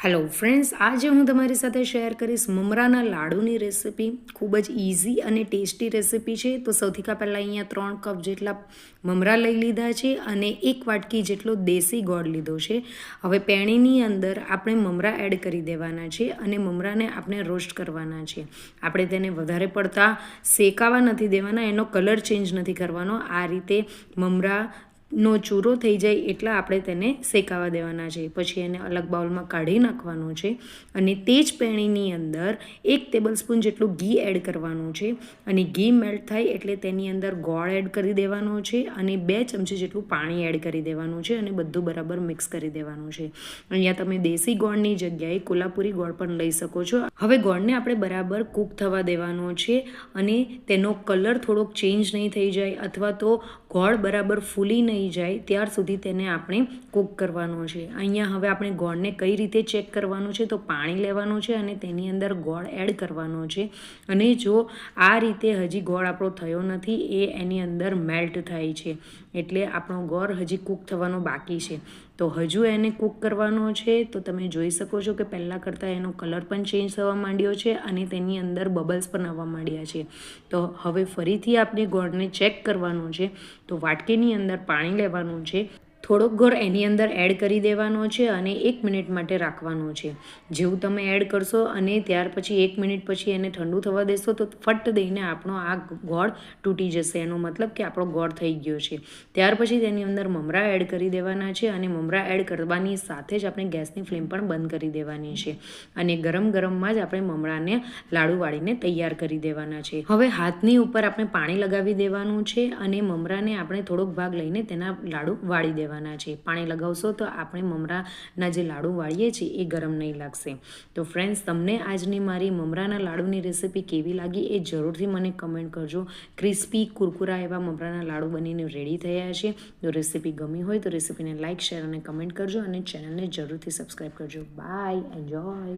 Hello friends, આજે હું તમારી સાથે શેર કરીશ મમરાના લાડુની રેસિપી. ખૂબ જ ઇઝી અને ટેસ્ટી રેસિપી છે. તો સૌથી પહેલાં અહીંયા 3 કપ જેટલા મમરા લઈ લીધા છે અને 1 વાટકી જેટલો દેશી ગોળ લીધો છે. હવે પેણીની અંદર આપણે મમરા એડ કરી દેવાના છે અને મમરાને આપણે રોસ્ટ કરવાના છે. આપણે તેને વધારે પડતા શેકાવા નથી દેવાના, એનો કલર ચેન્જ નથી કરવાનો. આ રીતે મમરા નો ચૂરો થઈ જાય એટલા આપણે તેને શેકાવા દેવાના છે. પછી એને અલગ બાઉલમાં કાઢી નાખવાનું છે અને તે જ પેણીની અંદર 1 ટેબલસ્પૂન જેટલું ઘી એડ કરવાનું છે અને ઘી મેલ્ટ થાય એટલે તેની અંદર ગોળ એડ કરી દેવાનો છે અને 2 ચમચી જેટલું પાણી એડ કરી દેવાનું છે અને બધું બરાબર મિક્સ કરી દેવાનું છે. અહીંયા તમે દેશી ગોળની જગ્યાએ કોલ્હાપુરી ગોળ પણ લઈ શકો છો. હવે ગોળને આપણે બરાબર કૂક થવા દેવાનો છે અને તેનો કલર થોડોક ચેન્જ નહીં થઈ જાય અથવા તો ગોળ બરાબર ફૂલી નહીં જાય ત્યાર સુધી તેને આપણે કૂક કરવાનો છે. અહીંયા હવે આપણે ગોળને કઈ રીતે ચેક કરવાનું છે, તો પાણી લેવાનું છે અને તેની અંદર ગોળ એડ કરવાનો છે અને જો આ રીતે હજી ગોળ આપણો થયો નથી, એ એની અંદર મેલ્ટ થાય છે એટલે આપણો ગોળ હજી કૂક થવાનો બાકી છે. તો હજુ એને કૂક કરવાનો છે. તો તમે જોઈ શકો છો કે પહેલાં કરતાં એનો કલર પણ ચેન્જ થવા માંડ્યો છે અને તેની અંદર બબલ્સ પણ આવવા માંડ્યા છે. તો હવે ફરીથી આપણે ગોળને ચેક કરવાનો છે. તો વાટકીની અંદર પાણી લેવાનું છે, થોડોક ગોળ એની અંદર એડ કરી દેવાનો છે અને 1 મિનિટ માટે રાખવાનો છે. જેવું તમે એડ કરશો અને ત્યાર પછી 1 મિનિટ પછી એને ઠંડુ થવા દેશો તો ફટ દઈને આપણો આ ગોળ તૂટી જશે. એનો મતલબ કે આપણો ગોળ થઈ ગયો છે. ત્યાર પછી તેની અંદર મમરા એડ કરી દેવાના છે અને મમરા એડ કરવાની સાથે જ આપણે ગેસની ફ્લેમ પણ બંધ કરી દેવાની છે અને ગરમ ગરમમાં જ આપણે મમરાને લાડુ વાળીને તૈયાર કરી દેવાના છે. હવે હાથની ઉપર આપણે પાણી લગાવી દેવાનું છે અને મમરાને આપણે થોડોક ભાગ લઈને તેના લાડુ વાળી દેવાના છે. પાણી લગાવશો તો આપણે મમરાના જે લાડુ વાળીએ છીએ એ ગરમ નહીં લાગશે. તો ફ્રેન્ડ્સ, તમને આજની મારી મમરાના લાડુની રેસિપી કેવી લાગી એ જરૂરથી મને કમેન્ટ કરજો. ક્રિસ્પી કુરકુરા એવા મમરાના લાડુ બનીને રેડી થયા છે. જો રેસિપી ગમી હોય તો રેસિપીને લાઇક, શેર અને કમેન્ટ કરજો અને ચેનલને જરૂરથી સબસ્ક્રાઈબ કરજો. Bye, enjoy.